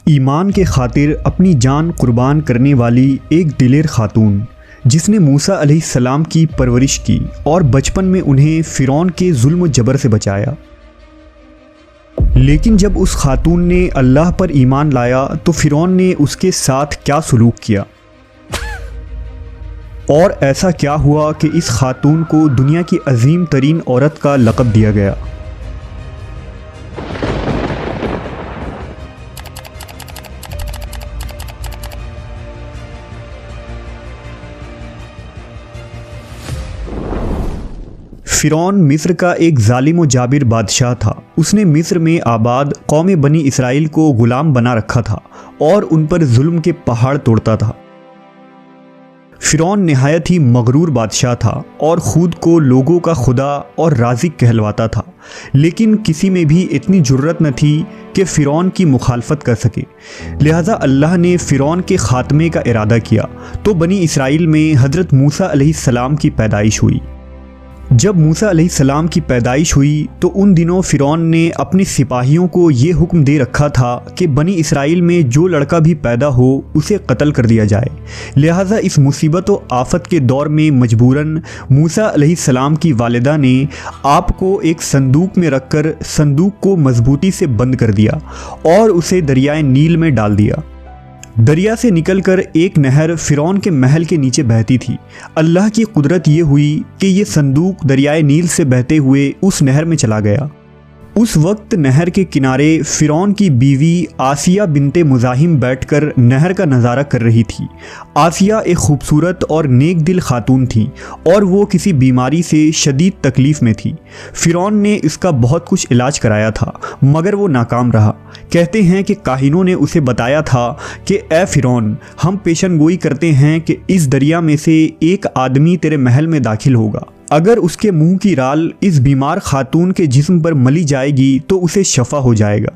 ईमान के खातिर अपनी जान कुर्बान करने वाली एक दिलेर खातून जिसने मूसा अलैहिस्सलाम की परवरिश की और बचपन में उन्हें फ़िरौन के जुल्म जबर से बचाया। लेकिन जब उस खातून ने अल्लाह पर ईमान लाया तो फ़िरौन ने उसके साथ क्या सलूक किया और ऐसा क्या हुआ कि इस खातून को दुनिया की अजीम तरीन औरत का लक़ब दिया गया। फ़िरौन मिस्र का एक जालिम व जाबिर बादशाह था। उसने मिस्र में आबाद कौम बनी इसराइल को ग़ुलाम बना रखा था और उन पर जुल्म के पहाड़ तोड़ता था। फ़िरौन नहायत ही मगरूर बादशाह था और ख़ुद को लोगों का खुदा और राज़िक कहलवाता था, लेकिन किसी में भी इतनी जुर्रत न थी कि फ़िरौन की मुखालफत कर सके। लिहाजा अल्लाह ने फ़िरौन के ख़ात्मे का इरादा किया तो बनी इसराइल में हज़रत मूसा अलैहिस्सलाम की पैदाइश हुई। जब मूसा अलैहिस्सलाम की पैदाइश हुई तो उन दिनों फ़िरौन ने अपने सिपाहियों को ये हुक्म दे रखा था कि बनी इसराइल में जो लड़का भी पैदा हो उसे कत्ल कर दिया जाए। लिहाजा इस मुसीबत व आफत के दौर में मजबूरन मूसा अलैहिस्सलाम की वालिदा ने आपको एक संदूक में रखकर संदूक को मजबूती से बंद कर दिया और उसे दरियाए नील में डाल दिया। दरिया से निकलकर एक नहर फ़िरौन के महल के नीचे बहती थी। अल्लाह की कुदरत ये हुई कि ये संदूक दरियाए नील से बहते हुए उस नहर में चला गया। उस वक्त नहर के किनारे फ़िरौन की बीवी आसिया बिनते मुज़ाहिम बैठकर नहर का नज़ारा कर रही थी। आसिया एक खूबसूरत और नेक दिल खातून थी और वो किसी बीमारी से शदीद तकलीफ़ में थी। फ़िरौन ने इसका बहुत कुछ इलाज कराया था मगर वो नाकाम रहा। कहते हैं कि काहिनों ने उसे बताया था कि ए फ़िरौन, हम पेशन गोई करते हैं कि इस दरिया में से एक आदमी तेरे महल में दाखिल होगा। अगर उसके मुंह की राल इस बीमार खातून के जिस्म पर मली जाएगी तो उसे शफा हो जाएगा।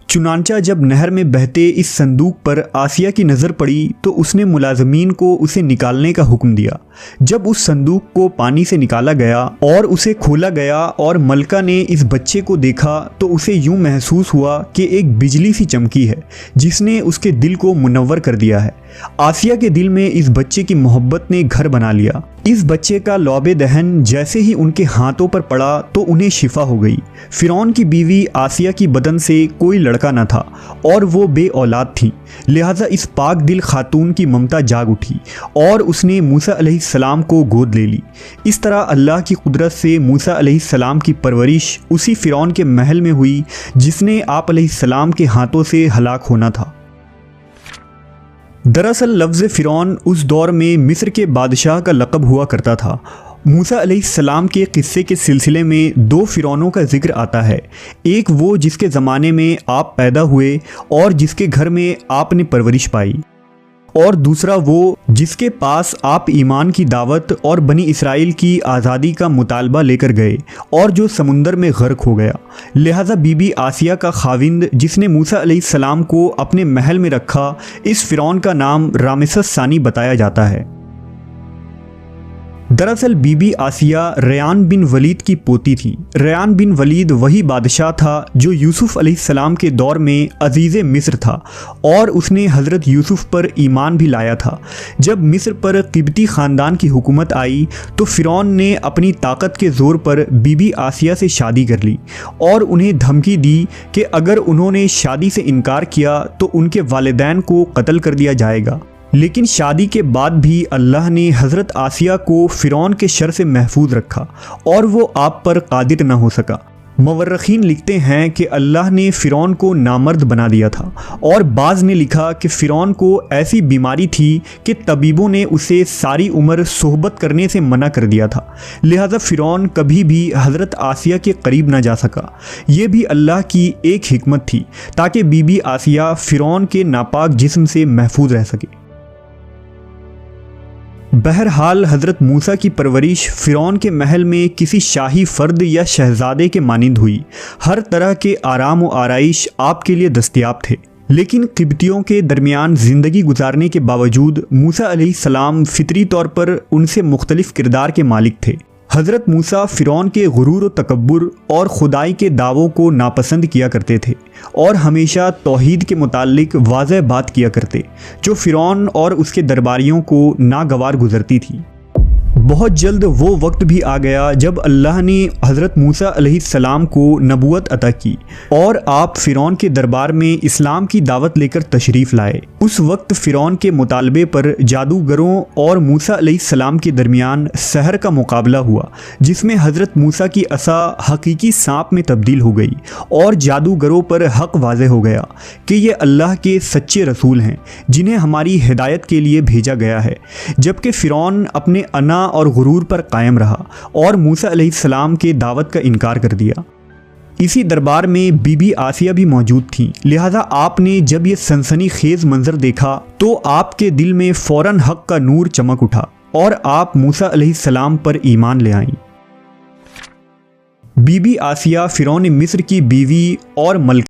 चुनांचा जब नहर में बहते इस संदूक पर आसिया की नज़र पड़ी तो उसने मुलाजमीन को उसे निकालने का हुक्म दिया। जब उस संदूक को पानी से निकाला गया और उसे खोला गया और मलका ने इस बच्चे को देखा तो उसे यूं महसूस हुआ कि एक बिजली सी चमकी है जिसने उसके दिल को मुनव्वर कर दिया है। आसिया के दिल में इस बच्चे की मोहब्बत ने घर बना लिया। इस बच्चे का लौबे दहन जैसे ही उनके हाथों पर पड़ा तो उन्हें शिफा हो गई। फ़िरौन की बीवी आसिया की बदन से कोई लड़का न था और वो बे औलाद थी। लिहाजा इस पाक दिल खातून की ममता जाग उठी और उसने मूसा अलैहिस्सलाम को गोद ले ली। इस तरह अल्लाह की कुदरत से मूसा अलैहिस्सलाम की परवरिश उसी फ़िरौन के महल में हुई जिसने आप अलैहिस्सलाम के हाथों से हलाक होना था। दरअसल लफ्ज़ फ़िरौन उस दौर में मिस्र के बादशाह का लक़ब हुआ करता था। मूसा अलैहिस्सलाम के क़िस्से के सिलसिले में दो फ़िरौनों का ज़िक्र आता है। एक वो जिसके ज़माने में आप पैदा हुए और जिसके घर में आपने परवरिश पाई, और दूसरा वो जिसके पास आप ईमान की दावत और बनी इसराइल की आज़ादी का मुतालबा लेकर गए और जो समुंदर में गर्क हो गया। लिहाजा बीबी आसिया का खाविंद जिसने मूसा अलैहिस्सलाम को अपने महल में रखा, इस फ़िरौन का नाम रामेसस सानी बताया जाता है। दरअसल बीबी आसिया रयान बिन वलीद की पोती थी। रयान बिन वलीद वही बादशाह था जो यूसुफ अलैहिस्सलाम के दौर में अजीज़ मिस्र था और उसने हज़रत यूसुफ पर ईमान भी लाया था। जब मिस्र पर क़िब्ती ख़ानदान की हुकूमत आई तो फ़िरौन ने अपनी ताकत के ज़ोर पर बीबी आसिया से शादी कर ली और उन्हें धमकी दी कि अगर उन्होंने शादी से इनकार किया तो उनके वालिदैन को कत्ल कर दिया जाएगा। लेकिन शादी के बाद भी अल्लाह ने हज़रत आसिया को फ़िरौन के शर से महफूज रखा और वो आप पर कादिर न हो सका। मवर्रखीन लिखते हैं कि अल्लाह ने फ़िरौन को नामर्द बना दिया था और बाज़ ने लिखा कि फ़िरौन को ऐसी बीमारी थी कि तबीबों ने उसे सारी उम्र सोहबत करने से मना कर दिया था। लिहाजा फ़िरौन कभी भी हज़रत आसिया के करीब ना जा सका। ये भी अल्लाह की एक हिकमत थी ताकि बीबी आसिया फ़िरौन के नापाक जिस्म से महफूज रह सके। बहरहाल हज़रत मूसा की परवरिश फ़िरौन के महल में किसी शाही फ़र्द या शहज़ादे के मानिंद हुई। हर तरह के आराम व आराइश आपके लिए दस्तयाब थे। लेकिन क़िब्तियों के दरमियान ज़िंदगी गुजारने के बावजूद मूसा अलैहिस्सलाम फ़ितरी तौर पर उनसे मुख्तलिफ़ किरदार के मालिक थे। हज़रत मूसा फ़िरौन के गुरूर व तकब्बुर और खुदाई के दावों को नापसंद किया करते थे और हमेशा तौहीद के मुताल्लिक वाज़ह बात किया करते, जो फ़िरौन और उसके दरबारियों को नागवार गुजरती थी। बहुत जल्द वो वक्त भी आ गया जब अल्लाह ने हज़रत मूसा अलैहिस्सलाम को नबूवत अता की और आप फ़िरौन के दरबार में इस्लाम की दावत लेकर तशरीफ़ लाए। उस वक्त फ़िरौन के मुतालबे पर जादूगरों और मूसा अलैहिस्सलाम के दरमियान सहर का मुकाबला हुआ, जिसमें हज़रत मूसा की असा हकीकी सांप में तब्दील हो गई और जादूगरों पर हक़ वाज़े हो गया कि ये अल्लाह के सच्चे रसूल हैं जिन्हें हमारी हिदायत के लिए भेजा गया है। जबकि फ़िरौन अपने अना और गुरूर पर कायम रहा और मूसा अलैहिस्सलाम के दावत का इनकार कर दिया। इसी दरबार में बीबी आसिया भी मौजूद थीं, लिहाजा आपने जब ये सनसनीखेज़ मंजर देखा तो आपके दिल में फ़ौरन हक़ का नूर चमक उठा और आप मूसा अलैहिस्सलाम पर ईमान ले आईं। बीबी आसिया फ़िरौन मिस्र की बीवी और मलका